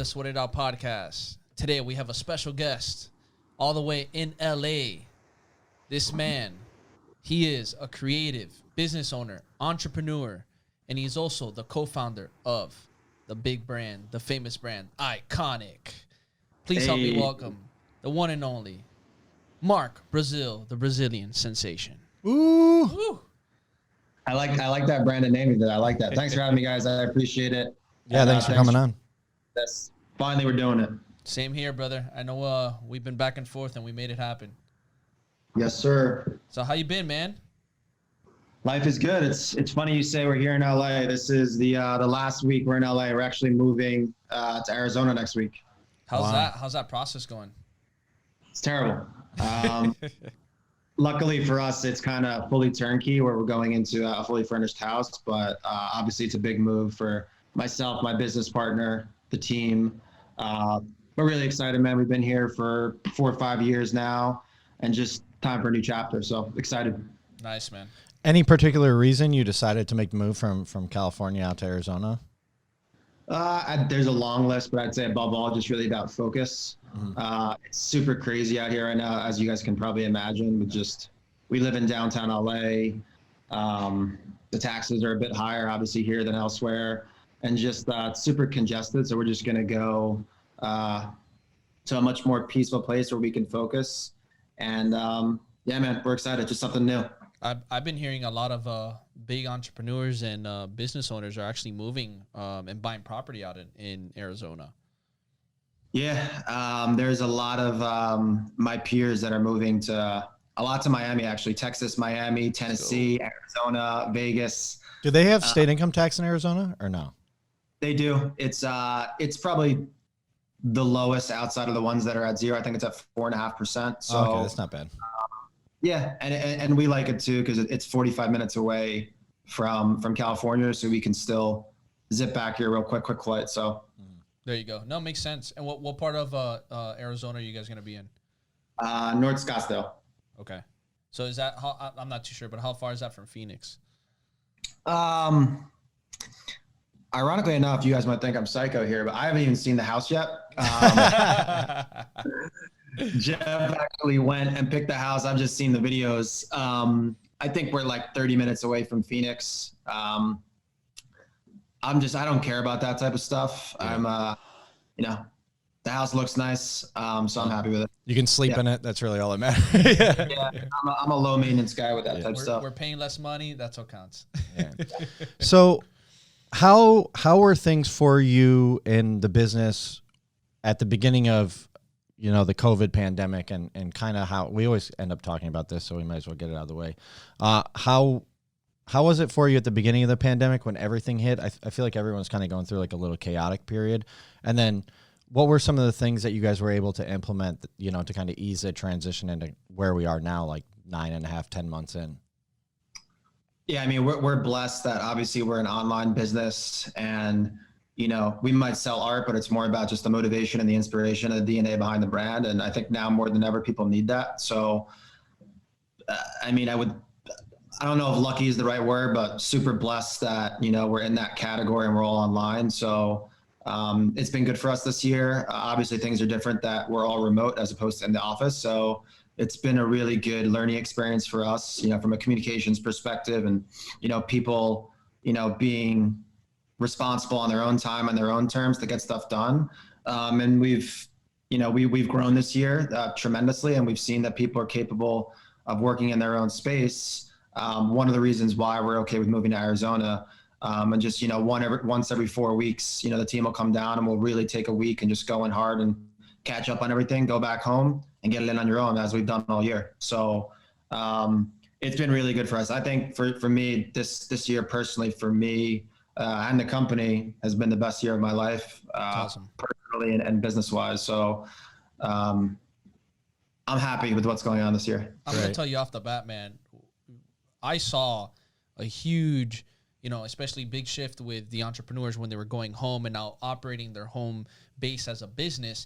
the Sweat It Out podcast. Today we have a special guest all the way in LA. This man, he is a creative business owner, entrepreneur, and he's also the co-founder of the big brand, the famous brand, Ikonick. Please help me welcome the one and only Mark Brazil, the Brazilian sensation. Ooh. Woo. I like that branded name. I like that. Thanks for having me, guys. I appreciate it. Yeah, thanks for coming on. That's finally we're doing it. Same here, brother. I know we've been back and forth and we made it happen. Yes, sir. So how you been, man? Life is good. It's funny you say we're here in LA. This is the last week we're in LA. We're actually moving to Arizona next week. How's that process going? It's terrible. Luckily for us, it's kind of fully turnkey where we're going into a fully furnished house, but obviously it's a big move for myself, my business partner, the team. We're really excited, man. We've been here for 4 or 5 years now and just time for a new chapter. So excited. Nice, man. Any particular reason you decided to make the move from California out to Arizona? There's a long list, but I'd say above all, just really about focus. It's super crazy out here right now, as you guys can probably imagine. We live in downtown LA. The taxes are a bit higher, obviously, here than elsewhere, and just it's super congested. So we're just gonna go to a much more peaceful place where we can focus. And yeah, man, we're excited. Just something new. I've been hearing a lot of big entrepreneurs and business owners are actually moving and buying property out in Arizona. Yeah, there's a lot of my peers that are moving to Miami, actually. Texas, Miami, Tennessee, Arizona, Vegas. Do they have state income tax in Arizona or no? They do. It's probably the lowest outside of the ones that are at zero. I think it's at 4.5%. So okay, that's not bad. Yeah, and we like it too because it's 45 minutes away from California, so we can still zip back here real quick flight. So there you go. No, makes sense. And what part of Arizona are you guys gonna be in? North Scottsdale. Okay. So is that I'm not too sure, but how far is that from Phoenix? Ironically enough, you guys might think I'm psycho here, but I haven't even seen the house yet. Jeff actually went and picked the house. I've just seen the videos. I think we're like 30 minutes away from Phoenix. I don't care about that type of stuff. Yeah. The house looks nice. So I'm happy with it. You can sleep in it. That's really all that matters. Yeah. I'm a low maintenance guy with that type of stuff. We're paying less money. That's what counts. Yeah. So how are things for you in the business at the beginning of, the COVID pandemic and kind of how we always end up talking about this, so we might as well get it out of the way. How was it for you at the beginning of the pandemic when everything hit? I feel like everyone's kind of going through like a little chaotic period. And then what were some of the things that you guys were able to implement, to kind of ease the transition into where we are now, like 9.5, 10 months in? Yeah, I mean, we're blessed that obviously we're an online business and we might sell art, but it's more about just the motivation and the inspiration and the DNA behind the brand. And I think now more than ever, people need that. So, I mean, I don't know if lucky is the right word, but super blessed that, we're in that category and we're all online. So it's been good for us this year. Obviously things are different that we're all remote as opposed to in the office. So it's been a really good learning experience for us, from a communications perspective and, people, being responsible on their own time, on their own terms to get stuff done. And we've grown this year tremendously, and we've seen that people are capable of working in their own space. One of the reasons why we're okay with moving to Arizona, and just, once every 4 weeks, the team will come down and we'll really take a week and just go in hard and catch up on everything, go back home and get it in on your own as we've done all year. So it's been really good for us. I think for me, this year personally, for me, and the company has been the best year of my life, awesome. Personally and business-wise. So I'm happy with what's going on this year. I'm going to tell you off the bat, man, I saw a huge, especially big shift with the entrepreneurs when they were going home and now operating their home base as a business.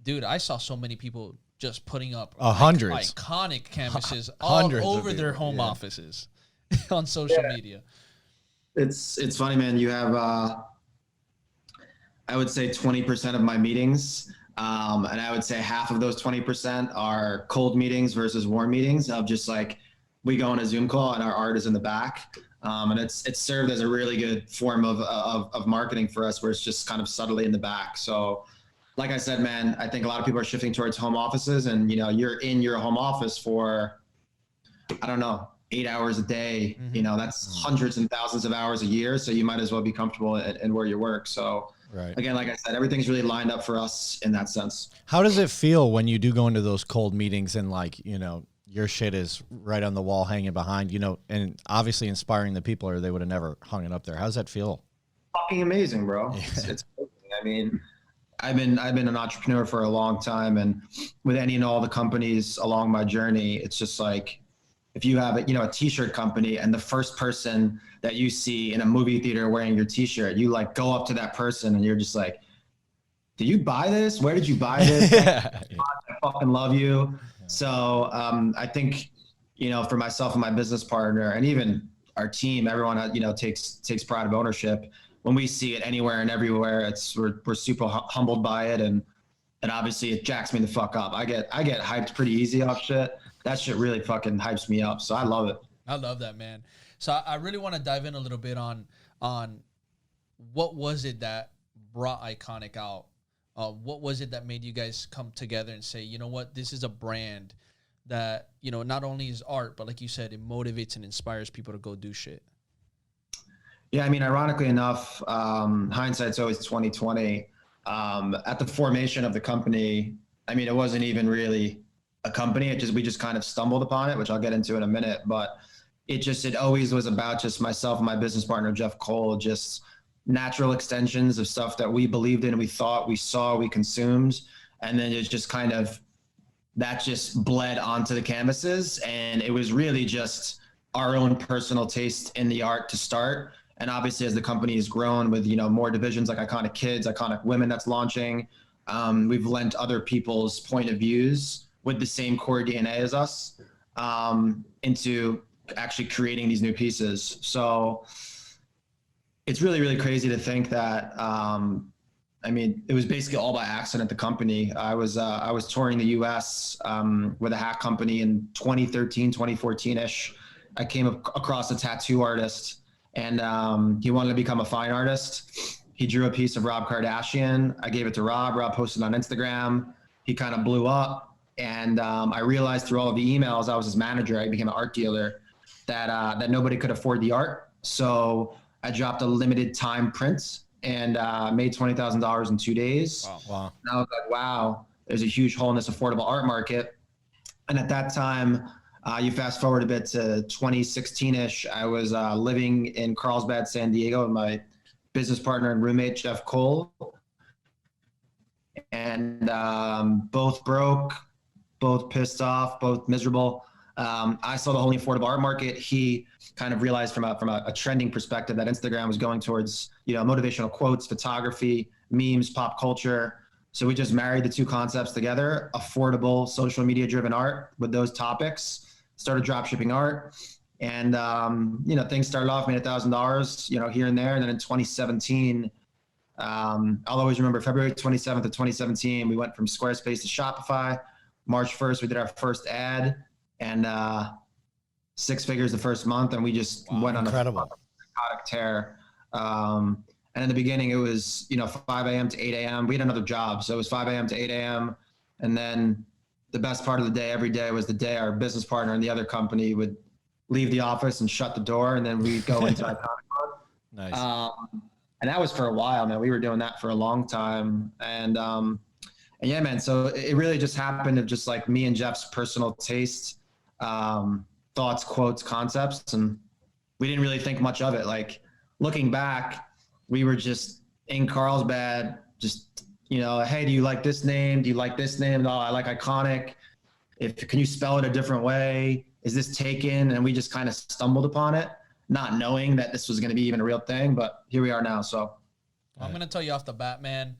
Dude, I saw so many people just putting up hundreds. Iconic canvases all over their home offices on social media. It's funny, man. You have I would say 20% of my meetings. And I would say half of those 20% are cold meetings versus warm meetings of just like, we go on a Zoom call and our art is in the back. And it's served as a really good form of marketing for us, where it's just kind of subtly in the back. So like I said, man, I think a lot of people are shifting towards home offices, and you're in your home office for, I don't know, 8 hours a day. That's hundreds and thousands of hours a year. So you might as well be comfortable in where you work. So Right. again, like I said, everything's really lined up for us in that sense. How does it feel when you do go into those cold meetings and your shit is right on the wall hanging behind, and obviously inspiring the people, or they would have never hung it up there. How does that feel? Fucking amazing, bro. It's amazing. I mean, I've been an entrepreneur for a long time, and with any and all the companies along my journey, it's just like, if you have a t-shirt company, and the first person that you see in a movie theater wearing your t-shirt, you like go up to that person and you're just like, did you buy this? Where did you buy this? Yeah. I fucking love you. So I think, for myself and my business partner, and even our team, everyone, takes pride of ownership. When we see it anywhere and everywhere, we're super humbled by it. And obviously it jacks me the fuck up. I get hyped pretty easy off shit. That shit really fucking hypes me up. So I love it. I love that, man. So I really want to dive in a little bit on what was it that brought Ikonick out? What was it that made you guys come together and say, you know what, this is a brand that, not only is art, but like you said, it motivates and inspires people to go do shit? Yeah, I mean, ironically enough, hindsight's always 2020. At the formation of the company, I mean, it wasn't even really a company. We just kind of stumbled upon it, which I'll get into in a minute. But it always was about just myself and my business partner, Jeff Cole, just natural extensions of stuff that we believed in, we thought, we saw, we consumed. And then it's just kind of, that just bled onto the canvases. And it was really just our own personal taste in the art to start. And obviously, as the company has grown with, more divisions like Ikonick Kids, Ikonick Women that's launching, we've lent other people's point of views with the same core DNA as us into actually creating these new pieces. So it's really, really crazy to think that, it was basically all by accident, the company. I was touring the US with a hat company in 2013, 2014-ish. I came across a tattoo artist, and he wanted to become a fine artist. He drew a piece of Rob Kardashian. I gave it to Rob. Rob posted on Instagram. He kind of blew up. And I realized through all of the emails, I was his manager, I became an art dealer, that nobody could afford the art. So I dropped a limited time print and made $20,000 in 2 days. Wow. And I was like, wow, there's a huge hole in this affordable art market. And at that time, you fast forward a bit to 2016-ish, I was living in Carlsbad, San Diego with my business partner and roommate, Jeff Cole. And both broke, both pissed off, both miserable. I saw the whole affordable art market. He kind of realized from a trending perspective that Instagram was going towards, motivational quotes, photography, memes, pop culture. So we just married the two concepts together, affordable, social media driven art with those topics, started drop shipping art. And, things started off, made $1,000, here and there. And then in 2017, I'll always remember February 27th of 2017, we went from Squarespace to Shopify. March 1st, we did our first ad, and 6 figures the first month. And we just went on a psychotic tear. And in the beginning it was, 5 a.m. to 8 a.m. We had another job. So it was 5 a.m. to 8 a.m. And then the best part of the day every day was the day our business partner in the other company would leave the office and shut the door. And then we'd go into Ikonick mode. Nice. And that was for a while, man. We were doing that for a long time. And yeah, man. So it really just happened of just like me and Jeff's personal taste, thoughts, quotes, concepts. And we didn't really think much of it. Like looking back, we were just in Carlsbad, just, hey, do you like this name? Do you like this name? No, I like Ikonick. Can you spell it a different way? Is this taken? And we just kind of stumbled upon it, not knowing that this was going to be even a real thing, but here we are now. So I'm going to tell you off the bat, man.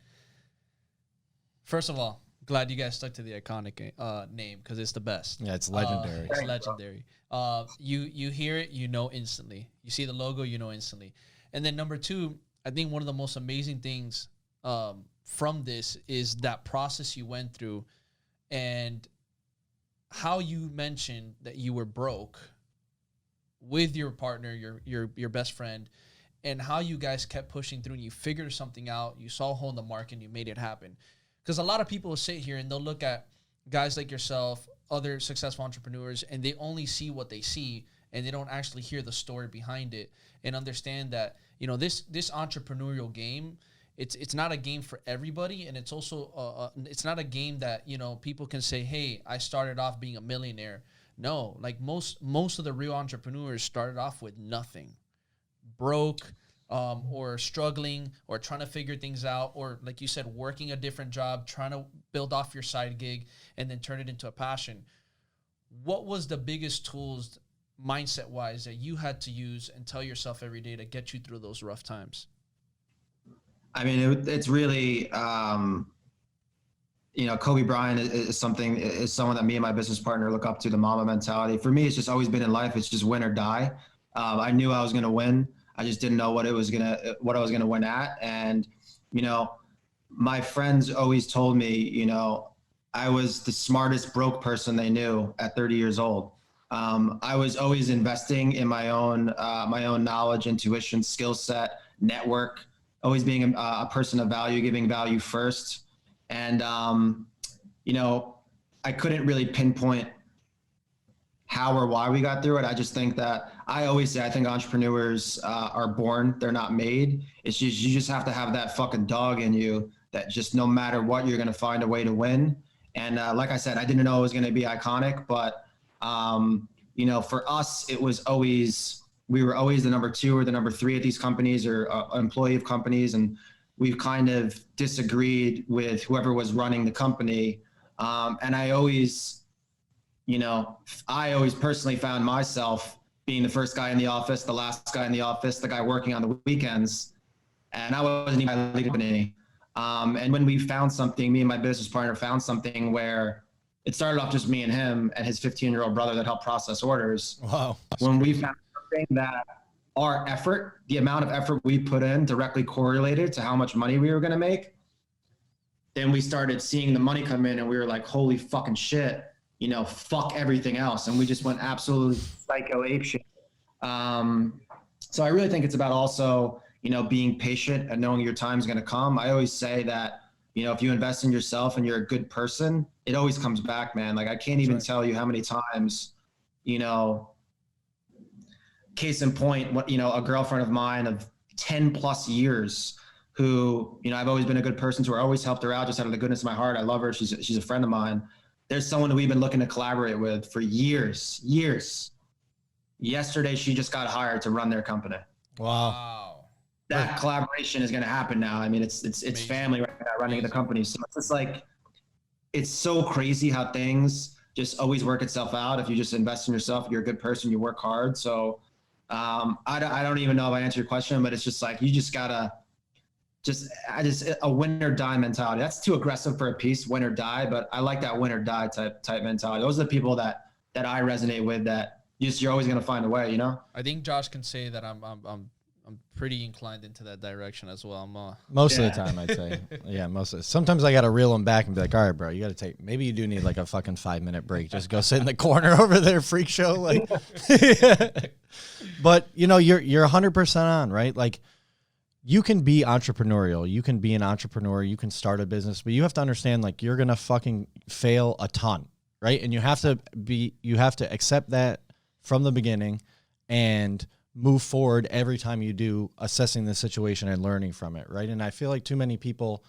First of all, glad you guys stuck to the Ikonick name because it's the best. Yeah, it's legendary. It's legendary. You hear it, instantly. You see the logo, instantly. And then number two, I think one of the most amazing things from this is that process you went through, and how you mentioned that you were broke with your partner, your best friend, and how you guys kept pushing through and you figured something out. You saw a hole in the market and you made it happen. Because a lot of people will sit here and they'll look at guys like yourself, other successful entrepreneurs, and they only see what they see, and they don't actually hear the story behind it and understand that, you know, this entrepreneurial game, it's not a game for everybody, and it's also it's not a game that, you know, people can say, hey, I started off being a millionaire. No, like most of the real entrepreneurs started off with nothing, broke, or struggling, or trying to figure things out, or like you said, working a different job, trying to build off your side gig and then turn it into a passion. What was the biggest tools, mindset wise, that you had to use and tell yourself every day to get you through those rough times? I mean, it's really, you know, Kobe Bryant is someone that me and my business partner look up to, the Mamba mentality. For me, it's just always been in life. It's just win or die. I knew I was going to win. I just didn't know what I was going to win at. And, you know, my friends always told me, you know, I was the smartest broke person they knew at 30 years old. I was always investing in my own knowledge, intuition, skill set, network, always being a person of value, giving value first. And, you know, I couldn't really pinpoint how or why we got through it. I just think that I always say, I think entrepreneurs are born, they're not made. It's just, you just have to have that fucking dog in you that just no matter what, you're going to find a way to win. And like I said, I didn't know it was going to be Ikonick, but, you know, for us, it was always, we were always the number 2 or the number 3 at these companies, or employee of companies. And we've kind of disagreed with whoever was running the company. And I always, you know, I always personally found myself being the first guy in the office, the last guy in the office, the guy working on the weekends. And I wasn't even leading any. And when we found something, me and my business partner found something where it started off just me and him and his 15-year-old brother that helped process orders. Wow. When we found something that our effort, the amount of effort we put in directly correlated to how much money we were going to make, then we started seeing the money come in and we were like, holy fucking shit, you know, fuck everything else. And we just went absolutely psycho apeshit. So I really think it's about also, you know, being patient and knowing your time's going to come. I always say that, you know, if you invest in yourself and you're a good person, it always comes back, man. Like I can't even tell you how many times, you know, case in point, what, you know, a girlfriend of mine of 10 plus years who, you know, I've always been a good person to her, always helped her out just out of the goodness of my heart. I love her. She's a friend of mine. There's someone that we've been looking to collaborate with for years. Yesterday, she just got hired to run their company. Wow. That collaboration is going to happen now. I mean, it's family right now running the company. So it's just like, it's so crazy how things just always work itself out. If you just invest in yourself, you're a good person, you work hard. So I don't even know if I answered your question, but it's just like, you just gotta a win or die mentality. That's too aggressive for a piece, win or die, but I like that win or die type mentality. Those are the people that I resonate with, that you're always going to find a way, you know? I think Josh can say that I'm pretty inclined into that direction as well. Most of the time, I'd say. Yeah, sometimes I got to reel them back and be like, all right, bro, you got to maybe you do need like a fucking 5-minute break. Just go sit in the corner over there, freak show. Like, but you know, you're 100% on, right? Like, you can be entrepreneurial. You can be an entrepreneur. You can start a business, but you have to understand, like, you're going to fucking fail a ton, right? And you have to accept that from the beginning and move forward every time you do, assessing the situation and learning from it, right? And I feel like too many people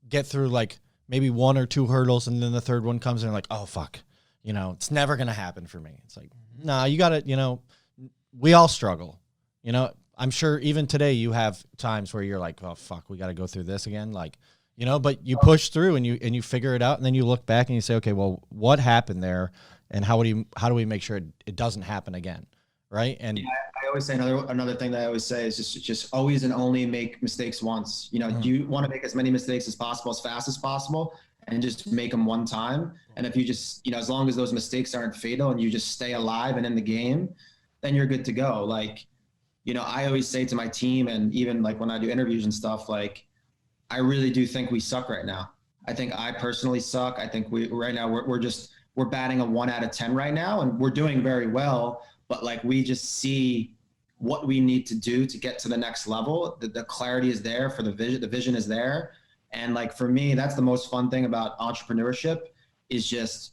get through like maybe 1 or 2 hurdles, and then the third one comes and they're like, oh, fuck, you know, it's never going to happen for me. It's like, nah, you got to, you know, we all struggle, you know. I'm sure even today you have times where you're like, oh, fuck, we got to go through this again. Like, you know, but you push through and you figure it out, and then you look back and you say, okay, well, what happened there, and how do we make sure it doesn't happen again, right? And yeah, I always say another thing that I always say is just always and only make mistakes once. You know, you want to make as many mistakes as possible, as fast as possible, and just make them one time. And if you just, you know, as long as those mistakes aren't fatal and you just stay alive and in the game, then you're good to go. Like, you know, I always say to my team, and even like when I do interviews and stuff, like, I really do think we suck right now. I think I personally suck. I think right now we're batting a 1 out of 10 right now, and we're doing very well. But like we just see what we need to do to get to the next level. The clarity is there for the vision. The vision is there, and like for me, that's the most fun thing about entrepreneurship is just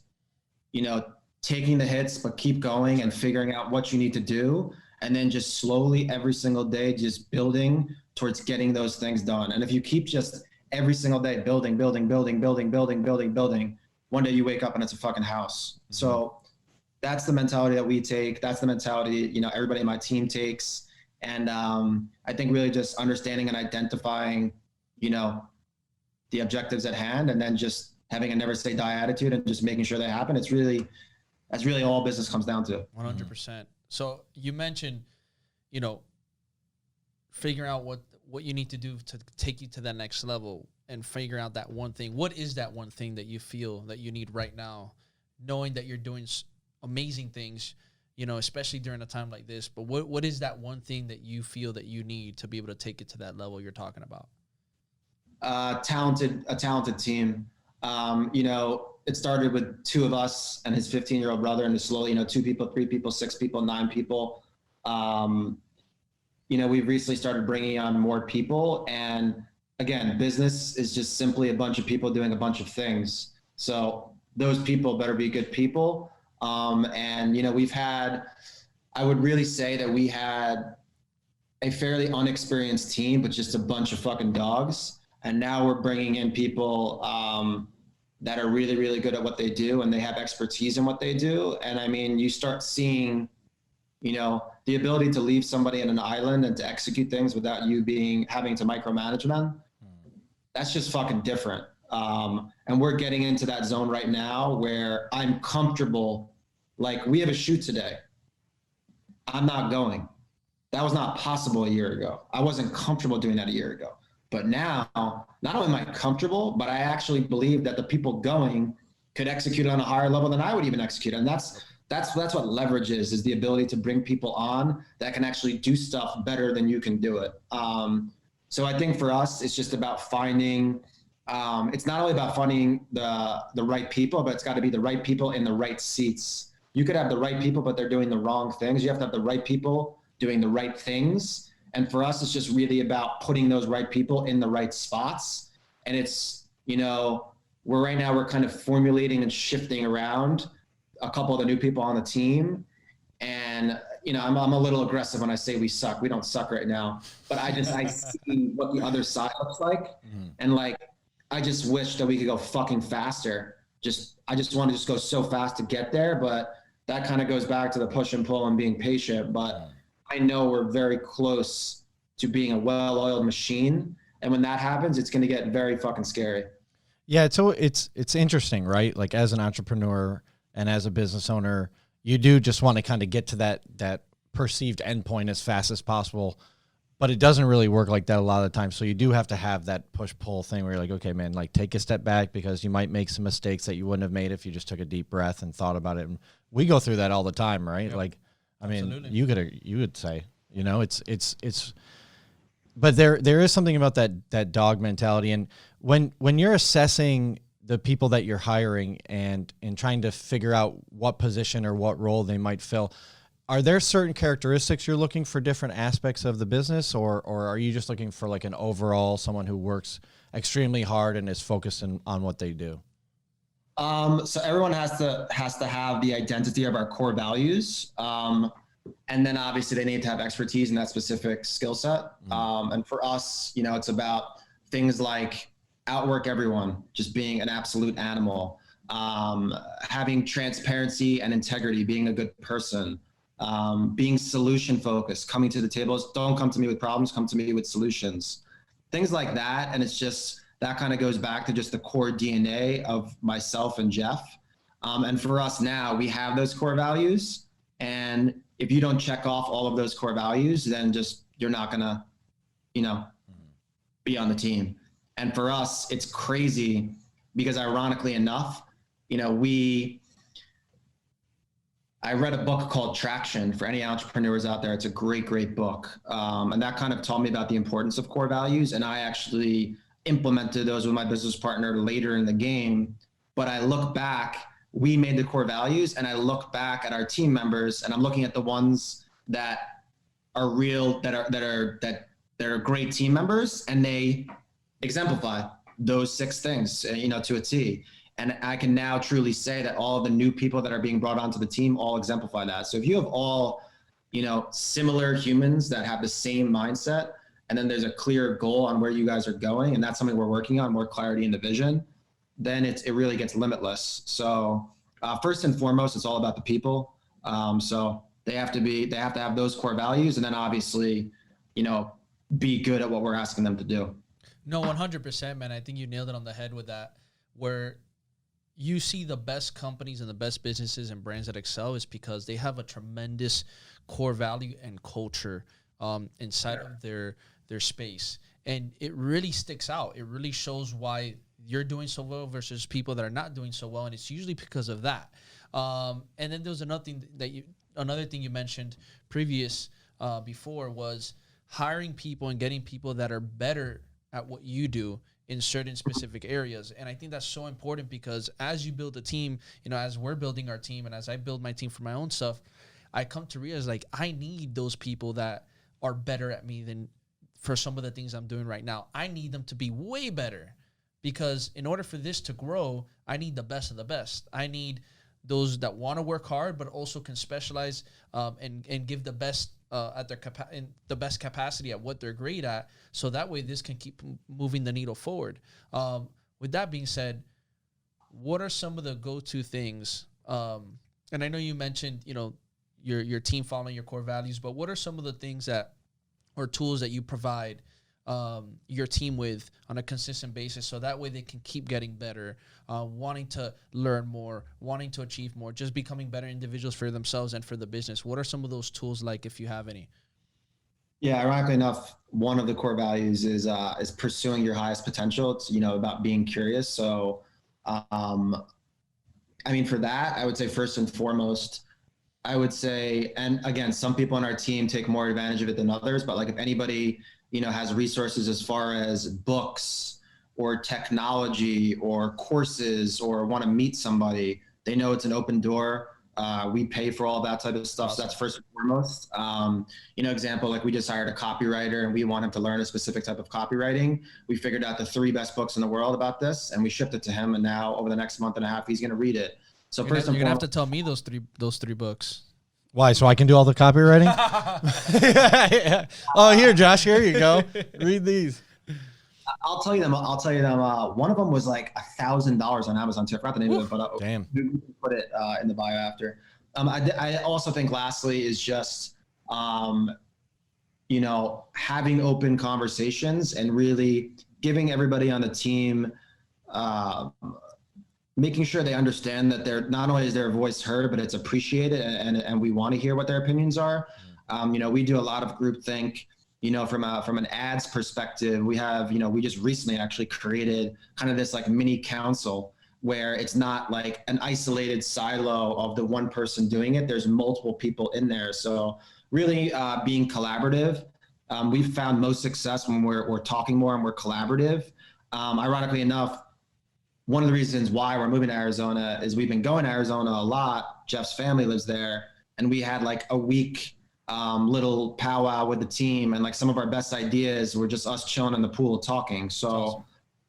taking the hits, but keep going and figuring out what you need to do. And then just slowly every single day, just building towards getting those things done. And if you keep just every single day building, one day you wake up and it's a fucking house. Mm-hmm. So that's the mentality that we take. That's the mentality, everybody in my team takes. And I think really just understanding and identifying, the objectives at hand, and then just having a never say die attitude and just making sure they happen. That's really all business comes down to. 100%. So you mentioned, figuring out what you need to do to take you to that next level and figure out that one thing. What is that one thing that you feel that you need right now, knowing that you're doing amazing things, especially during a time like this? But what is that one thing that you feel that you need to be able to take it to that level you're talking about? A talented team. It started with 2 of us and his 15-year-old brother, and slowly, 2 people, 3 people, 6 people, 9 people. We've recently started bringing on more people. And again, business is just simply a bunch of people doing a bunch of things. So those people better be good people. I would really say that we had a fairly unexperienced team, but just a bunch of fucking dogs. And now we're bringing in people, that are really, really good at what they do, and they have expertise in what they do. And I mean, you start seeing, the ability to leave somebody in an island and to execute things without you having to micromanage them. That's just fucking different. And we're getting into that zone right now where I'm comfortable. Like, we have a shoot today. I'm not going. That was not possible a year ago. I wasn't comfortable doing that a year ago. But now, not only am I comfortable, but I actually believe that the people going could execute on a higher level than I would even execute. And that's what leverage is the ability to bring people on that can actually do stuff better than you can do it. So I think for us, it's just about finding, it's not only about finding the right people, but it's got to be the right people in the right seats. You could have the right people, but they're doing the wrong things. You have to have the right people doing the right things. And for us, it's just really about putting those right people in the right spots. And it's, we're kind of formulating and shifting around a couple of the new people on the team. And, I'm a little aggressive when I say we suck. We don't suck right now, but I see what the other side looks like. Mm-hmm. And I just wish that we could go fucking faster. I just want to just go so fast to get there. But that kind of goes back to the push and pull and being patient. But I know we're very close to being a well-oiled machine. And when that happens, it's going to get very fucking scary. Yeah. So it's interesting, right? Like, as an entrepreneur and as a business owner, you do just want to kind of get to that perceived endpoint as fast as possible, but it doesn't really work like that a lot of the time. So you do have to have that push-pull thing where you're like, okay, man, take a step back, because you might make some mistakes that you wouldn't have made if you just took a deep breath and thought about it. And we go through that all the time, right? Yep. Absolutely. You would say, it's, but there is something about that dog mentality. And when you're assessing the people that you're hiring and trying to figure out what position or what role they might fill, are there certain characteristics you're looking for different aspects of the business, or are you just looking for an overall someone who works extremely hard and is focused on what they do? So everyone has to have the identity of our core values. And then obviously they need to have expertise in that specific skill set. And for us, it's about things like outwork everyone, just being an absolute animal, having transparency and integrity, being a good person, being solution focused, coming to the tables. Don't come to me with problems, come to me with solutions, things like that. And it's just, that kind of goes back to just the core DNA of myself and Jeff. And for us now, we have those core values. And if you don't check off all of those core values, then you're not gonna, be on the team. And for us, it's crazy because, ironically enough, I read a book called Traction. For any entrepreneurs out there, it's a great, great book. And that kind of taught me about the importance of core values. And I actually implemented those with my business partner later in the game. But I look back, we made the core values, and I look back at our team members, and I'm looking at the ones that are real, that are great team members, and they exemplify those 6 things, to a T. And I can now truly say that all of the new people that are being brought onto the team all exemplify that. So if you have all, similar humans that have the same mindset, and then there's a clear goal on where you guys are going, and that's something we're working on, more clarity in the vision, then it really gets limitless. So first and foremost, it's all about the people. So they have to have those core values, and then obviously, be good at what we're asking them to do. No, 100%, man. I think you nailed it on the head with that, where you see the best companies and the best businesses and brands that excel is because they have a tremendous core value and culture inside of their space. And it really sticks out. It really shows why you're doing so well versus people that are not doing so well. And it's usually because of that. And then there's another thing you mentioned before was hiring people and getting people that are better at what you do in certain specific areas. And I think that's so important because as you build a team, as we're building our team and as I build my team for my own stuff, I come to realize I need those people that are better at me than for some of the things I'm doing right now. I need them to be way better because in order for this to grow, I need the best of the best. I need those that want to work hard, but also can specialize and give the best at the best capacity at what they're great at. So that way this can keep moving the needle forward. With that being said, what are some of the go-to things? And I know you mentioned, your team following your core values, but what are some of the things or tools that you provide your team with on a consistent basis so that way they can keep getting better, wanting to learn more, wanting to achieve more, just becoming better individuals for themselves and for the business? What are some of those tools like, if you have any? Yeah, ironically enough, one of the core values is pursuing your highest potential. It's, about being curious. So, for that, I would say first and foremost, and again, some people on our team take more advantage of it than others, but if anybody, has resources as far as books or technology or courses or want to meet somebody, they know it's an open door. We pay for all that type of stuff. Awesome. So that's first and foremost. Example, we just hired a copywriter and we want him to learn a specific type of copywriting. We figured out the 3 best books in the world about this and we shipped it to him. And now over the next month and a half, he's going to read it. So you're going to have to tell me those three books. Why? So I can do all the copywriting? Yeah. Oh, here, Josh. Here you go. Read these. I'll tell you them. One of them was $1,000 on Amazon too. I forgot the name of it, but damn. We can put it in the bio after. I also think lastly is just, having open conversations and really giving everybody on the team, making sure they understand that they're not only is their voice heard, but it's appreciated and we want to hear what their opinions are. We do a lot of groupthink, from an ads perspective. We have, we just recently actually created kind of this mini council where it's not an isolated silo of the one person doing it. There's multiple people in there. So really being collaborative. We've found most success when we're talking more and we're collaborative. Ironically enough, one of the reasons why we're moving to Arizona is we've been going to Arizona a lot. Jeff's family lives there. And we had a week little powwow with the team. And some of our best ideas were just us chilling in the pool talking. So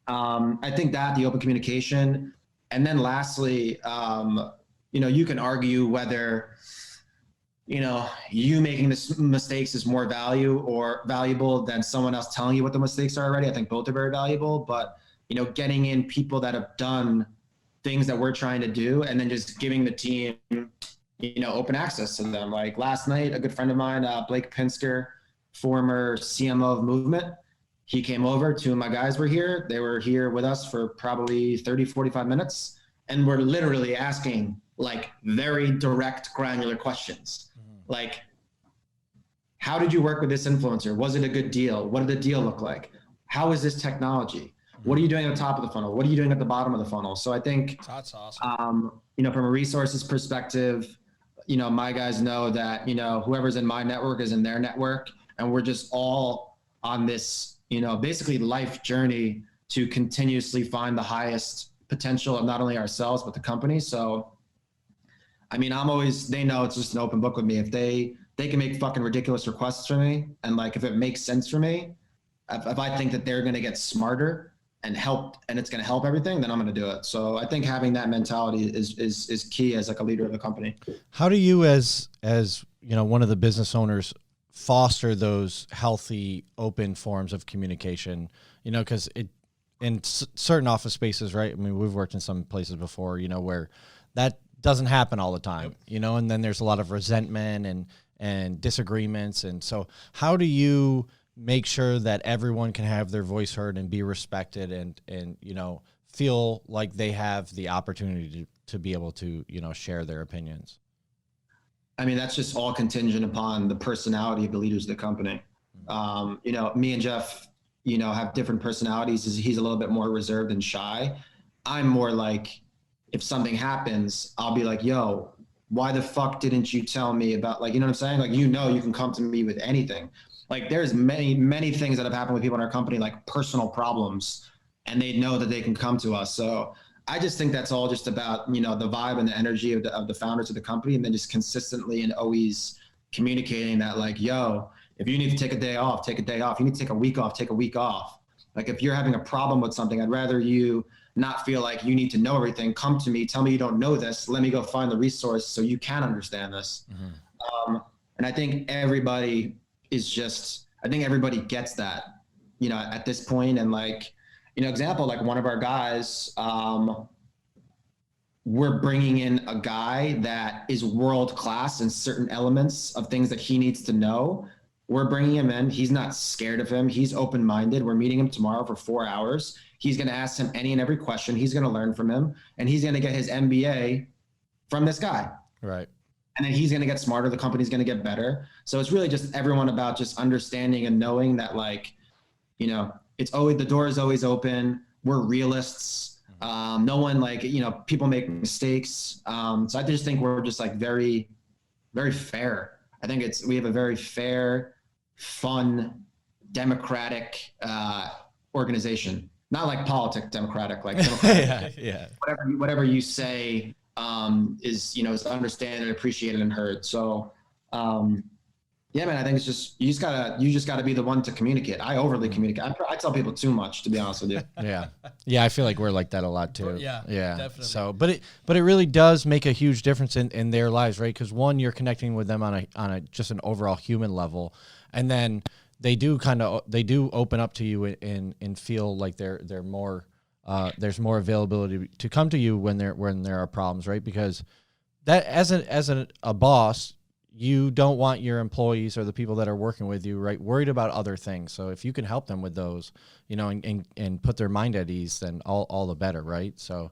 I think that the open communication. And then lastly, you can argue whether, you making the mistakes is more valuable than someone else telling you what the mistakes are already. I think both are very valuable, but getting in people that have done things that we're trying to do and then just giving the team, open access to them. Last night, a good friend of mine, Blake Pinsker, former CMO of Movement, he came over. 2 of my guys were here. They were here with us for probably 30, 45 minutes. And we're literally asking very direct, granular questions. How did you work with this influencer? Was it a good deal? What did the deal look like? How is this technology? What are you doing at the top of the funnel? What are you doing at the bottom of the funnel? So I think, that's awesome. From a resources perspective, my guys know that, whoever's in my network is in their network. And we're just all on this, basically life journey to continuously find the highest potential of not only ourselves, but the company. So, I mean, they know it's just an open book with me. If they can make fucking ridiculous requests for me, and like, if it makes sense for me, if I think that they're going to get smarter and help, and it's going to help everything, then I'm going to do it. So I think having that mentality is key as like a leader of the company. How do you, as you know, one of the business owners, foster those healthy, open forms of communication? You know, because in certain office spaces, right? I mean, we've worked in some places before, you know, where that doesn't happen all the time, you know, and then there's a lot of resentment and disagreements. And so how do you make sure that everyone can have their voice heard and be respected and, you know, feel like they have the opportunity to be able to, you know, share their opinions? I mean, that's just all contingent upon the personality of the leaders of the company. You know, me and Jeff, you know, have different personalities. He's a little bit more reserved and shy. I'm more like, if something happens, I'll be like, yo, why the fuck didn't you tell me about, like, you know what I'm saying? Like, you know, you can come to me with anything. Like, there's many things that have happened with people in our company, like personal problems, and they know that they can come to us. So I just think that's all just about, you know, the vibe and the energy of the founders of the company, and then just consistently and always communicating that, like, yo, if you need to take a day off, take a day off. You need to take a week off, take a week off. Like, if you're having a problem with something, I'd rather you not feel like you need to know everything. Come to me, tell me you don't know this. Let me go find the resource so you can understand this. And I think everybody gets that, you know, at this point. And like, you know, example, like one of our guys, we're bringing in a guy that is world-class in certain elements of things that he needs to know. We're bringing him in. He's not scared of him. He's open-minded. We're meeting him tomorrow for 4 hours. He's going to ask him any and every question. He's going to learn from him, and he's going to get his MBA from this guy. Right. And then he's going to get smarter. The company's going to get better. So it's really just everyone about just understanding and knowing that, like, you know, it's always, the door is always open. We're realists. No one, like, you know, people make mistakes. So I just think we're just like very, very fair. I think we have a very fair, fun, democratic organization. Not like politics, democratic, like democratic. Yeah. Whatever you say is, you know, is understood and appreciated and heard. So, yeah, man, I think it's just, you just gotta be the one to communicate. I overly communicate. I tell people too much, to be honest with you. Yeah. I feel like we're like that a lot too. Yeah, definitely. So, but it really does make a huge difference in their lives, right? Because one, you're connecting with them on a just an overall human level, and then they do open up to you and feel like they're more there's more availability to come to you when there are problems, right? Because that as a boss, you don't want your employees or the people that are working with you, right, worried about other things. So if you can help them with those, you know, and put their mind at ease, then all the better, right? So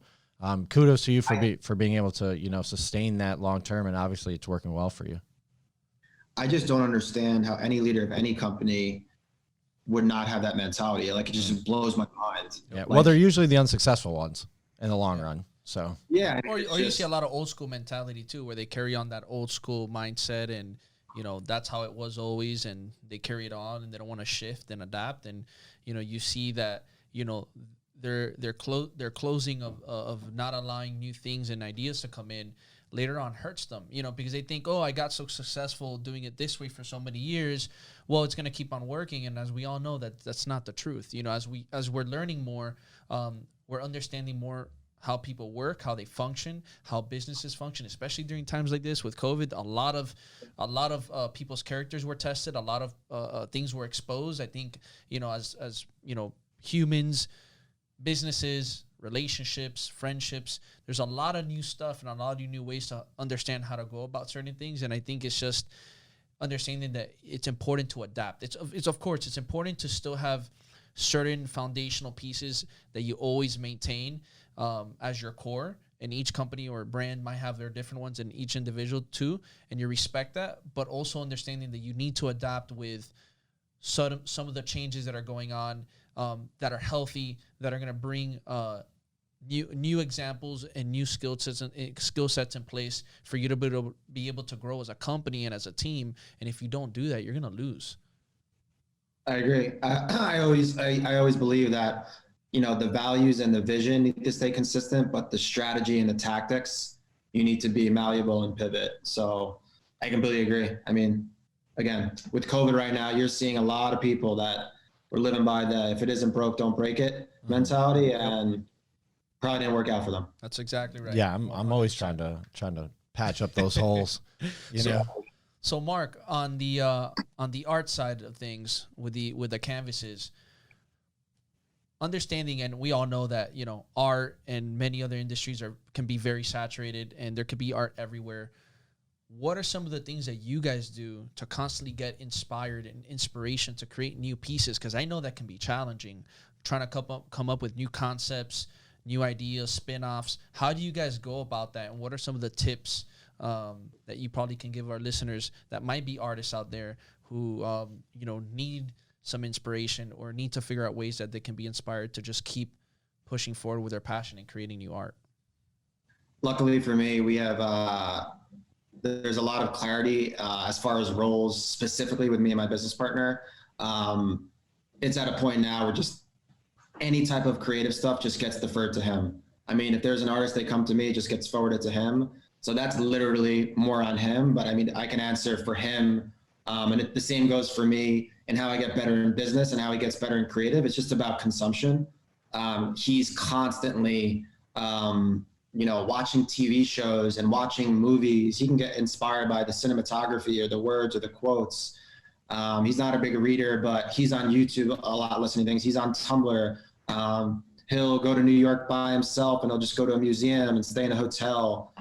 kudos to you for being able to, you know, sustain that long term, and obviously it's working well for you. I just don't understand how any leader of any company would not have that mentality. Like, it just blows my mind. Yeah. Like, Well, they're usually the unsuccessful ones in the long run. So yeah. Or you see a lot of old school mentality too, where they carry on that old school mindset, and, you know, that's how it was always, and they carry it on, and they don't want to shift and adapt. And, you know, you see that, you know, their closing of not allowing new things and ideas to come in later on hurts them, you know, because they think, oh, I got so successful doing it this way for so many years, well, it's going to keep on working. And as we all know, that's not the truth. You know, as we're learning more, we're understanding more how people work, how they function, how businesses function, especially during times like this with COVID. A lot of people's characters were tested. A lot of things were exposed. I think, you know, as you know, humans, businesses, relationships, friendships, there's a lot of new stuff and a lot of new ways to understand how to go about certain things. And I think it's just understanding that it's important to adapt. It's of course, it's important to still have certain foundational pieces that you always maintain as your core, and each company or brand might have their different ones, and each individual too, and you respect that, but also understanding that you need to adapt with some of the changes that are going on, that are healthy, that are going to bring new examples and new skill sets in place for you to be able to grow as a company and as a team. And if you don't do that, you're going to lose. I agree. I always believe that the values and the vision need to stay consistent, but the strategy and the tactics, you need to be malleable and pivot. So I completely agree. I mean, again, with COVID right now, you're seeing a lot of people that were living by the if it isn't broke, don't break it mentality, and probably didn't work out for them. That's exactly right. Yeah, I'm always trying to patch up those holes. You know. So Mark, on the art side of things with the canvases, understanding, and we all know that art and many other industries can be very saturated, and there could be art everywhere. What are some of the things that you guys do to constantly get inspired and inspiration to create new pieces? Because I know that can be challenging, trying to come up with new concepts, new ideas, spin-offs. How do you guys go about that? And what are some of the tips that you probably can give our listeners that might be artists out there who, need some inspiration or need to figure out ways that they can be inspired to just keep pushing forward with their passion and creating new art? Luckily for me, we have, there's a lot of clarity as far as roles, specifically with me and my business partner. It's at a point now where just any type of creative stuff just gets deferred to him. I mean, if there's an artist, they come to me, it just gets forwarded to him. So that's literally more on him, but I mean, I can answer for him. And the same goes for me and how I get better in business and how he gets better in creative. It's just about consumption. He's constantly, watching TV shows and watching movies. He can get inspired by the cinematography or the words or the quotes. He's not a big reader, but he's on YouTube a lot listening to things. He's on Tumblr. He'll go to New York by himself and he'll just go to a museum and stay in a hotel.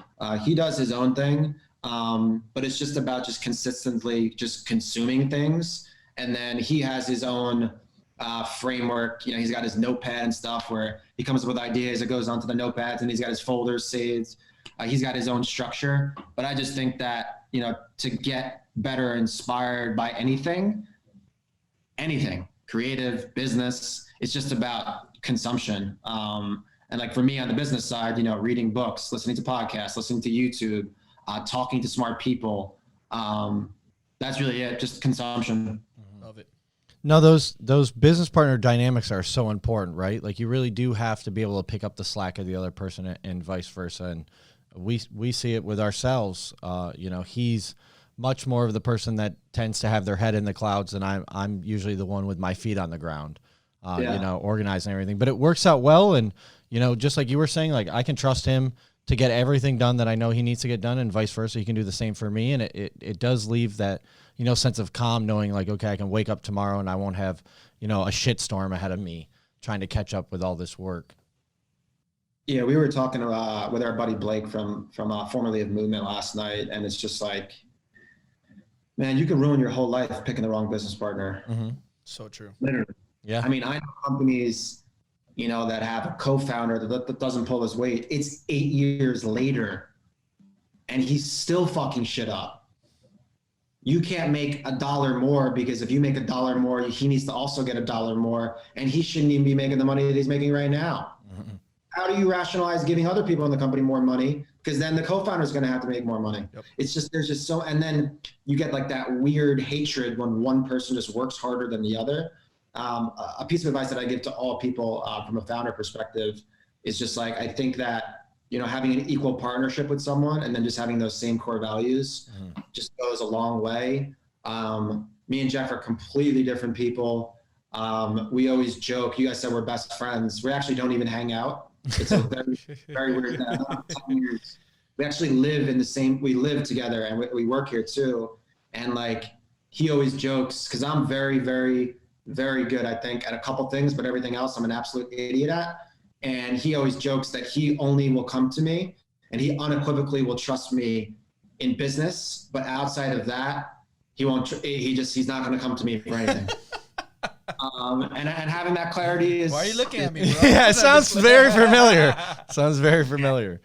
He does his own thing, but it's just about just consistently just consuming things. And then he has his own framework. He's got his notepad and stuff where he comes up with ideas. It goes onto the notepads and he's got his folders saved. He's got his own structure. But I just think that, to get better inspired by anything, creative, business, it's just about consumption. And like for me on the business side, reading books, listening to podcasts, listening to YouTube, talking to smart people. That's really it, just consumption. Love it. No, those business partner dynamics are so important, right? Like you really do have to be able to pick up the slack of the other person and vice versa. And we see it with ourselves. He's much more of the person that tends to have their head in the clouds, and I'm usually the one with my feet on the ground, organizing everything. But it works out well, and just like you were saying, like I can trust him to get everything done that I know he needs to get done, and vice versa. He can do the same for me, and it does leave that sense of calm, knowing like, okay, I can wake up tomorrow and I won't have a shitstorm ahead of me trying to catch up with all this work. Yeah, we were talking with our buddy Blake from formerly of Movement last night, and it's just like, man, you can ruin your whole life picking the wrong business partner. Mm-hmm. So true. Literally. Yeah. I mean, I know companies, that have a co-founder that doesn't pull his weight. It's 8 years later, and he's still fucking shit up. You can't make $1 more because if you make $1 more, he needs to also get $1 more, and he shouldn't even be making the money that he's making right now. Mm-hmm. How do you rationalize giving other people in the company more money? Because then the co-founder is going to have to make more money. Yep. It's just, there's just so, and then you get like that weird hatred when one person just works harder than the other. A piece of advice that I give to all people from a founder perspective is just like, I think that, having an equal partnership with someone and then just having those same core values just goes a long way. Me and Jeff are completely different people. We always joke, you guys said we're best friends. We actually don't even hang out. It's a very, very weird thing. We actually live we live together and we work here too. And like, he always jokes, cause I'm very, very, very good, I think, at a couple things, but everything else I'm an absolute idiot at. And he always jokes that he only will come to me and he unequivocally will trust me in business. But outside of that, he won't, he's not going to come to me for anything. And having that clarity is. Why are you looking at me, bro? Yeah, it sounds very familiar. Sounds very familiar.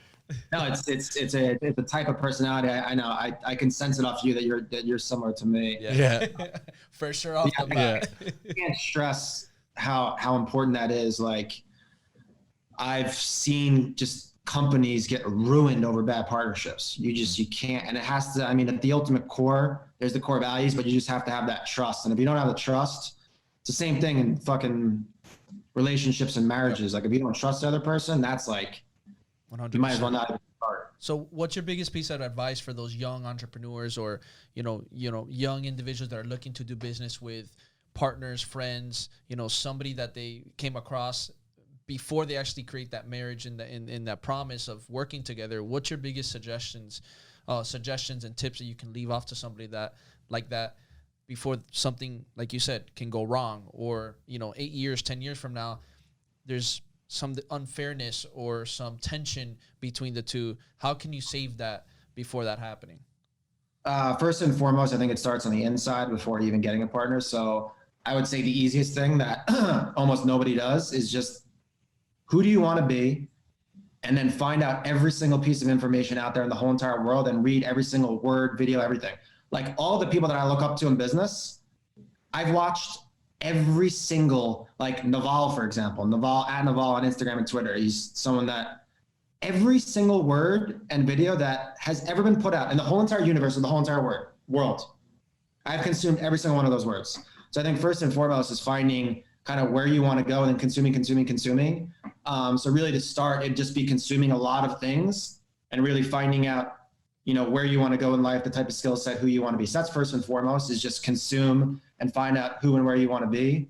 No, it's a type of personality. I know. I can sense it off you that you're similar to me. Yeah. For sure. Off the bat. I can't stress how important that is. Like, I've seen just companies get ruined over bad partnerships. You can't, and it has to. I mean, at the ultimate core, there's the core values, but you just have to have that trust. And if you don't have the trust, it's the same thing in fucking relationships and marriages. Like if you don't trust the other person, that's like, 100%. you might as well not even start. So what's your biggest piece of advice for those young entrepreneurs or, young individuals that are looking to do business with partners, friends, somebody that they came across before they actually create that marriage and in that promise of working together? What's your biggest suggestions and tips that you can leave off to somebody that before something, like you said, can go wrong, or 8 years, 10 years from now, there's some unfairness or some tension between the two? How can you save that before that happening? First and foremost, I think it starts on the inside before even getting a partner. So I would say the easiest thing that almost nobody does is just, who do you want to be? And then find out every single piece of information out there in the whole entire world and read every single word, video, everything. Like all the people that I look up to in business, I've watched every single, like Naval, for example, Naval on Instagram and Twitter. He's someone that every single word and video that has ever been put out in the whole entire universe or the whole entire world, I've consumed every single one of those words. So I think first and foremost is finding kind of where you want to go and then consuming. So really to start, it'd just be consuming a lot of things and really finding out, where you want to go in life, the type of skill set, who you want to be. So that's first and foremost, is just consume and find out who and where you want to be.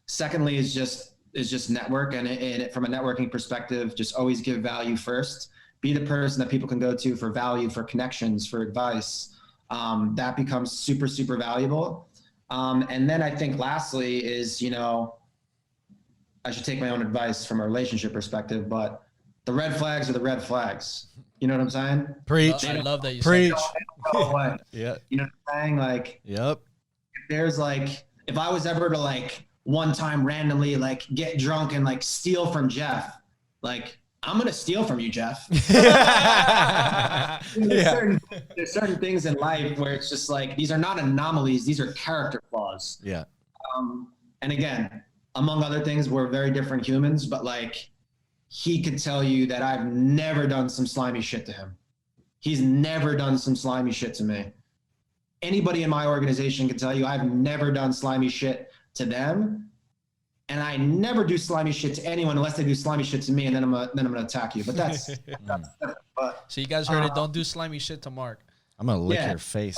Secondly is just network. And from a networking perspective, just always give value first. Be the person that people can go to for value, for connections, for advice. That becomes super, super valuable. And then I think lastly is, I should take my own advice from a relationship perspective, but the red flags are the red flags. You know what I'm saying? Preach. I love that you Preach. said Go away. Yeah. You know what I'm saying? Like, Yep. there's like, if I was ever to like one time randomly like get drunk and like steal from Jeff, like I'm going to steal from you, Jeff. There's certain things in life where it's just like, these are not anomalies. These are character flaws. Yeah. And again, among other things, we're very different humans, but like he could tell you that I've never done some slimy shit to him. He's never done some slimy shit to me. Anybody in my organization can tell you I've never done slimy shit to them. And I never do slimy shit to anyone unless they do slimy shit to me, and then I'm gonna attack you. But that's different. But so you guys heard it. Don't do slimy shit to Mark. I'm gonna lick your face.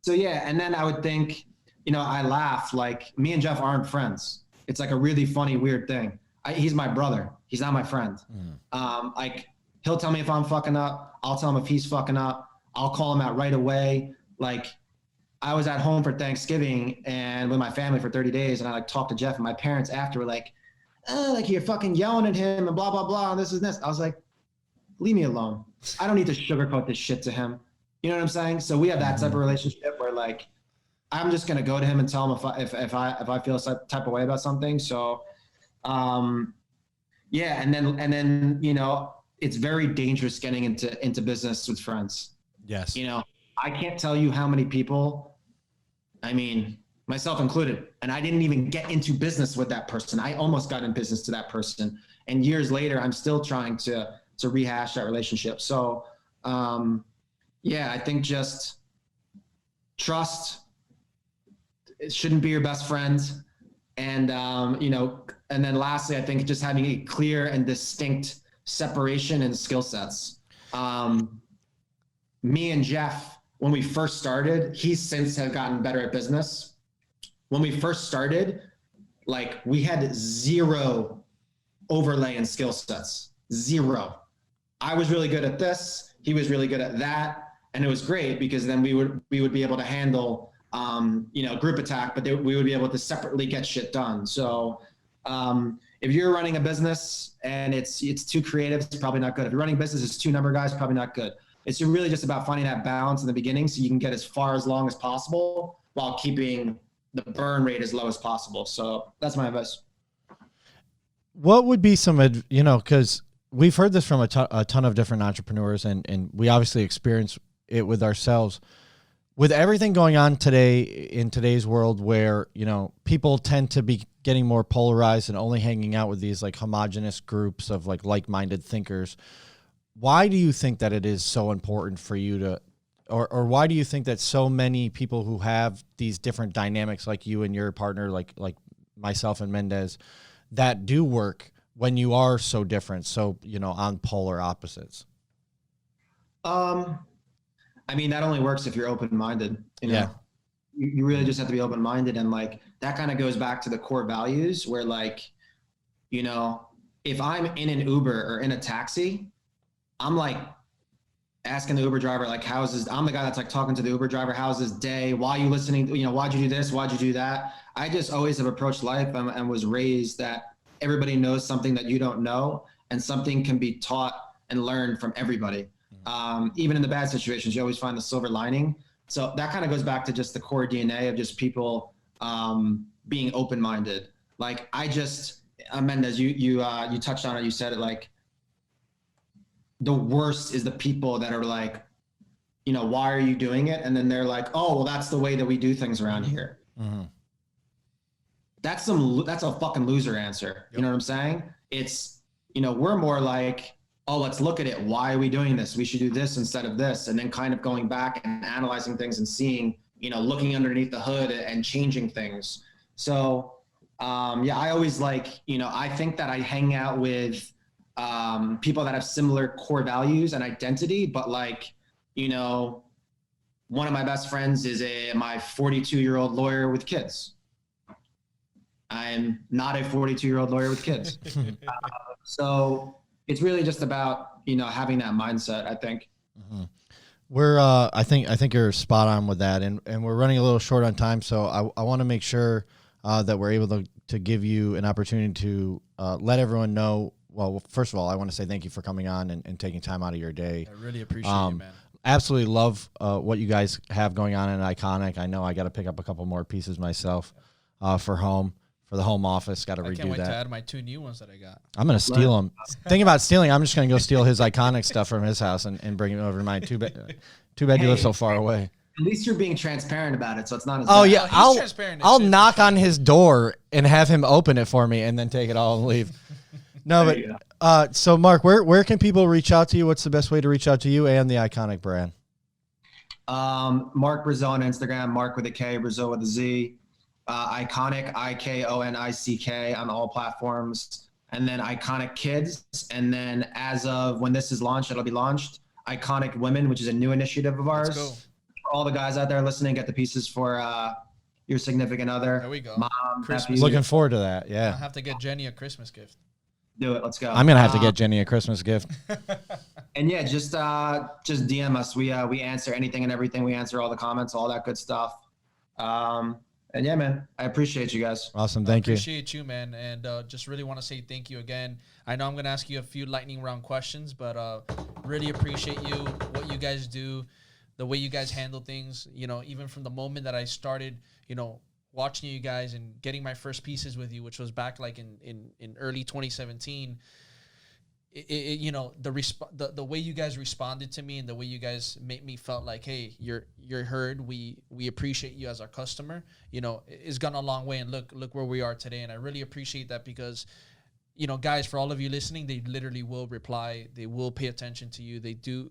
So yeah, and then I would think, I laugh, like me and Jeff aren't friends. It's like a really funny, weird thing. He's my brother. He's not my friend. Like he'll tell me if I'm fucking up. I'll tell him if he's fucking up. I'll call him out right away. Like I was at home for Thanksgiving and with my family for 30 days. And I like talked to Jeff, and my parents after were like, like you're fucking yelling at him and blah, blah, blah. And this is this. I was like, leave me alone. I don't need to sugarcoat this shit to him. You know what I'm saying? So we have that type of relationship where like, I'm just going to go to him and tell him if I feel some type of way about something. So, yeah. And then, it's very dangerous getting into business with friends. Yes. I can't tell you how many people, I mean, myself included, and I didn't even get into business with that person. I almost got in business to that person. And years later, I'm still trying to rehash that relationship. So, yeah, I think just trust. It shouldn't be your best friend. And, and then lastly, I think just having a clear and distinct separation in skill sets. Me and Jeff, when we first started, he's since have gotten better at business. When we first started, like we had zero overlay in skill sets, zero. I was really good at this. He was really good at that. And it was great because then we would be able to handle, group attack, but we would be able to separately get shit done. So if you're running a business and it's too creative, it's probably not good. If you're running a business, it's 2 number guys, probably not good. It's really just about finding that balance in the beginning so you can get as far as long as possible while keeping the burn rate as low as possible. So that's my advice. What would be some, because we've heard this from a ton of different entrepreneurs, and we obviously experience it with ourselves. With everything going on today in today's world where, people tend to be getting more polarized and only hanging out with these like homogenous groups of like-minded thinkers, why do you think that it is so important for you to or why do you think that so many people who have these different dynamics, like you and your partner, like myself and Mendez, that do work when you are so different, so, you know, on polar opposites? I mean, that only works if you're open-minded. You know? Yeah. You really just have to be open-minded, and like that kind of goes back to the core values where, like, you know, if I'm in an Uber or in a taxi, I'm like asking the Uber driver, like, how's his, I'm the guy that's like talking to the Uber driver, how's his day? Why are you listening? You know, why'd you do this? Why'd you do that? I just always have approached life and was raised that everybody knows something that you don't know, and something can be taught and learned from everybody. Even in the bad situations, you always find the silver lining. So that kind of goes back to just the core DNA of just people being open-minded. Like I just, Mendez, you touched on it. You said it, like the worst is the people that are like, you know, why are you doing it? And then they're like, oh, well, that's the way that we do things around here. Mm-hmm. That's a fucking loser answer. Yep. You know what I'm saying? It's, you know, we're more like, oh, let's look at it. Why are we doing this? We should do this instead of this. And then kind of going back and analyzing things and seeing, you know, looking underneath the hood and changing things. So, yeah, I always like, you know, I think that I hang out with people that have similar core values and identity, but like, you know, one of my best friends is my 42-year-old lawyer with kids. I'm not a 42-year-old lawyer with kids. So it's really just about, you know, having that mindset, I think. Mm-hmm. We're, I think you're spot on with that. And we're running a little short on time. So I want to make sure that we're able to give you an opportunity to let everyone know. Well, first of all, I want to say thank you for coming on and taking time out of your day. I really appreciate it, man. Absolutely love what you guys have going on in Ikonick. I know I got to pick up a couple more pieces myself for the home office. Got to redo that. I can't wait to add my 2 new ones that I got. I'm going to steal them. Thinking about stealing, I'm just going to go steal his Ikonick stuff from his house and bring it over to mine. Too bad you live so far away. At least you're being transparent about it, so it's not as Oh, bad. yeah. I'll knock on his door and have him open it for me and then take it all and leave. No, but so Mark, where can people reach out to you? What's the best way to reach out to you and the Ikonick brand? Mark Brazil on Instagram, Mark with a K, Brazil with a Z. Ikonick, Ikonick on all platforms. And then Ikonick Kids. And then as of when this is launched, it'll be launched. Ikonick Women, which is a new initiative of ours. Let's go. For all the guys out there listening, get the pieces for your significant other. There we go. Mom, Christmas. Looking forward to that. Yeah. I'll have to get Jenny a Christmas gift. Do it. Let's go. I'm going to have to get Jenny a Christmas gift. And yeah, just DM us. We answer anything and everything. We answer all the comments, all that good stuff. And yeah, man, I appreciate you guys. Awesome. Thank you. Appreciate you, man. And just really want to say thank you again. I know I'm going to ask you a few lightning round questions, but really appreciate you, what you guys do, the way you guys handle things. You know, even from the moment that I started, you know, watching you guys and getting my first pieces with you, which was back like in early 2017. You know, the way you guys responded to me and the way you guys made me felt like, hey, you're heard. We appreciate you as our customer. You know, it's gone a long way, and look where we are today. And I really appreciate that because, you know, guys, for all of you listening, they literally will reply. They will pay attention to you. They do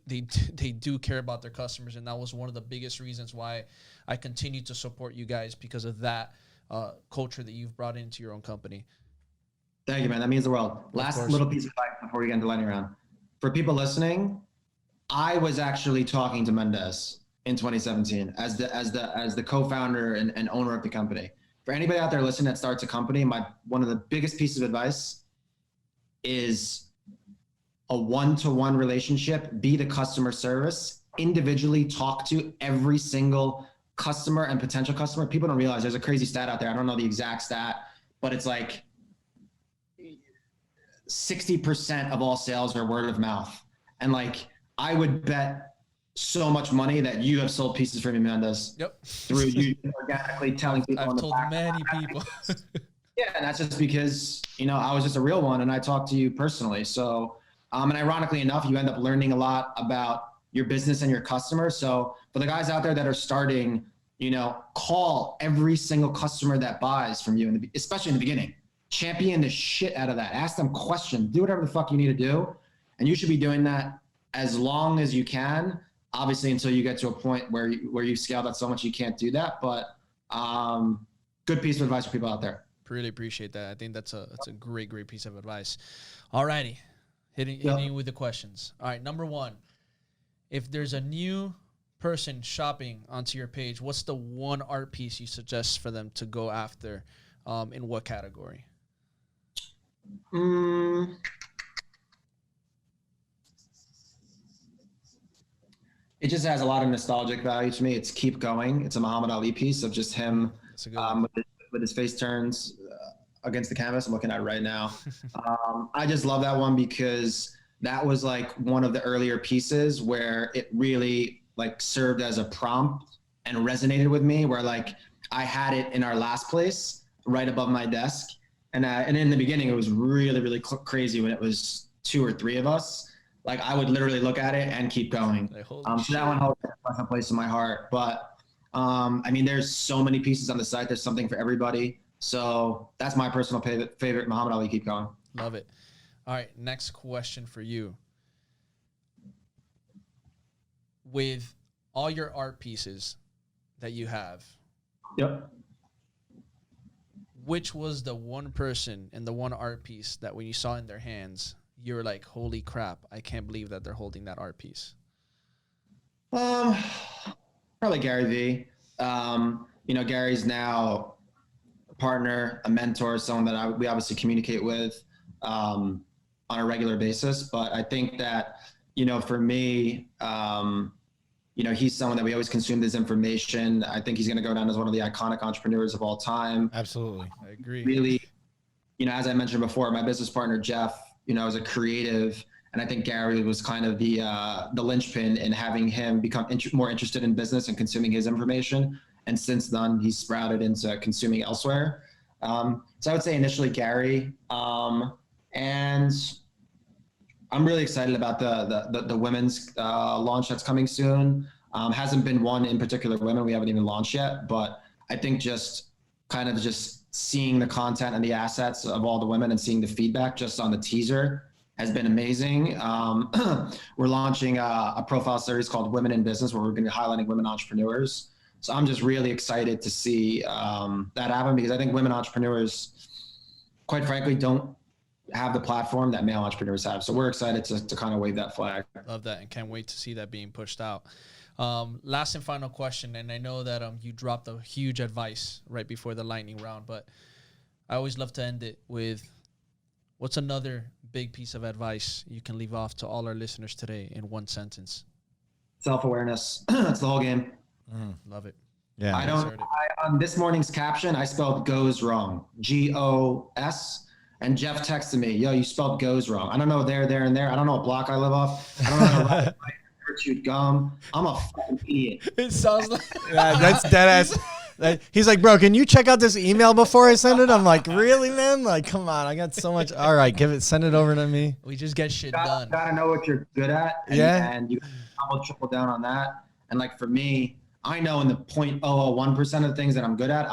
care about their customers, and that was one of the biggest reasons why I continue to support you guys, because of that culture that you've brought into your own company. Thank you, man. That means the world. Last little piece of advice before we get into lightning round. For people listening, I was actually talking to Mendez in 2017 as the co-founder and owner of the company. For anybody out there listening that starts a company, one of the biggest pieces of advice is a one-to-one relationship. Be the customer service. Individually talk to every single customer and potential customer. People don't realize there's a crazy stat out there. I don't know the exact stat, but it's like 60% of all sales are word of mouth. And like, I would bet so much money that you have sold pieces for me, Mendez. Yep. Through you organically telling people. I've told many people. Yeah, and that's just because, you know, I was just a real one and I talked to you personally. So, and ironically enough, you end up learning a lot about your business and your customers. So for the guys out there that are starting, you know, call every single customer that buys from you, especially in the beginning. Champion the shit out of that. Ask them questions. Do whatever the fuck you need to do. And you should be doing that as long as you can, obviously until you get to a point where you scale that so much, you can't do that. But good piece of advice for people out there. Really appreciate that. I think that's a great piece of advice. All righty. Hitting you with the questions. All right. Number one, if there's a new person shopping onto your page, what's the one art piece you suggest for them to go after? In what category? It just has a lot of nostalgic value to me. It's Keep Going. It's a Muhammad Ali piece of just him with his face turns against the canvas. I'm looking at it right now. I just love that one because that was like one of the earlier pieces where it really like served as a prompt and resonated with me, where like I had it in our last place right above my desk. And in the beginning, it was really crazy when it was 2 or 3 of us. Like I would literally look at it and keep going. So that one holds a place in my heart. But I mean, there's so many pieces on the site. There's something for everybody. So that's my personal favorite, Muhammad Ali, Keep Going. Love it. All right, next question for you. With all your art pieces that you have, yep, which was the one person and the one art piece that when you saw in their hands, you were like, holy crap, I can't believe that they're holding that art piece? Probably Gary V. You know, Gary's now a partner, a mentor, someone that we obviously communicate with on a regular basis. But I think that, you know, for me, you know, he's someone that we always consume his information. I think he's going to go down as one of the iconic entrepreneurs of all time. Absolutely. I agree. Really, you know, as I mentioned before, my business partner, Jeff, you know, is a creative. And I think Gary was kind of the linchpin in having him become more interested in business and consuming his information. And since then, he's sprouted into consuming elsewhere. So I would say initially Gary. And I'm really excited about the women's launch that's coming soon. Hasn't been one in particular women. We haven't even launched yet. But I think just seeing the content and the assets of all the women and seeing the feedback just on the teaser has been amazing. We're launching a profile series called Women in Business, where we're going to be highlighting women entrepreneurs. So I'm just really excited to see that happen, because I think women entrepreneurs, quite frankly, don't have the platform that male entrepreneurs have. So we're excited to kind of wave that flag. Love that, and can't wait to see that being pushed out. Last and final question, and I know that you dropped a huge advice right before the lightning round, but I always love to end it with, what's another big piece of advice you can leave off to all our listeners today in one sentence? Self-awareness. That's the whole game. Love it. Yeah. On this morning's caption, I spelled goes wrong. GOS. And Jeff texted me, yo, you spelled goes wrong. I don't know there, and there. I don't know what block I live off. I don't know how to chewed gum. I'm a fucking idiot. It sounds like that's dead ass. He's like, bro, can you check out this email before I send it? I'm like, really, man? Like, come on, I got so much. All right, send it over to me. We just get shit done. Gotta know what you're good at. And you double triple down on that. And like for me, I know in the 0.001% of things that I'm good at,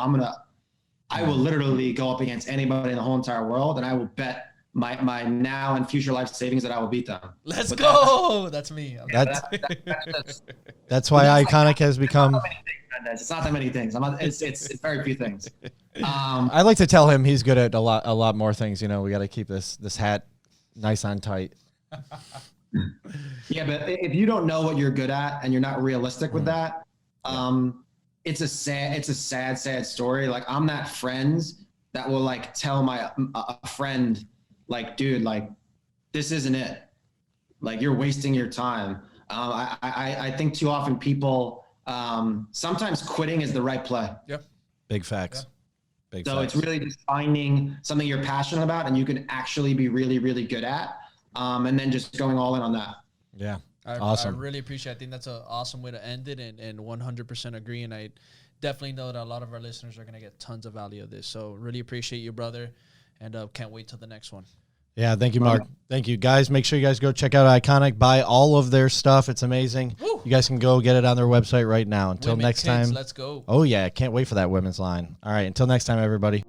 I will literally go up against anybody in the whole entire world, and I will bet my now and future life savings that I will beat them. Let's go. That's me. That's why Ikonick has become. It's not that many things. It's very few things. I like to tell him he's good at a lot more things. You know, we got to keep this hat nice on tight. Yeah, but if you don't know what you're good at and you're not realistic with that, it's a sad story. Like, I'm that friend that will like tell a friend, like, dude, like, this isn't it. Like, you're wasting your time. I think too often people, sometimes quitting is the right play. Yep. Big facts. Yeah. So it's really just finding something you're passionate about and you can actually be really, really good at, and then just going all in on that. Yeah. Awesome. I really appreciate it. I think that's an awesome way to end it, and 100% agree. And I definitely know that a lot of our listeners are going to get tons of value of this. So really appreciate you, brother, and can't wait till the next one. Yeah, thank you, Mark. Thank you, guys. Make sure you guys go check out Ikonick. Buy all of their stuff. It's amazing. Woo! You guys can go get it on their website right now. Until next time. Let's go. Oh, yeah. Can't wait for that women's line. All right. Until next time, everybody.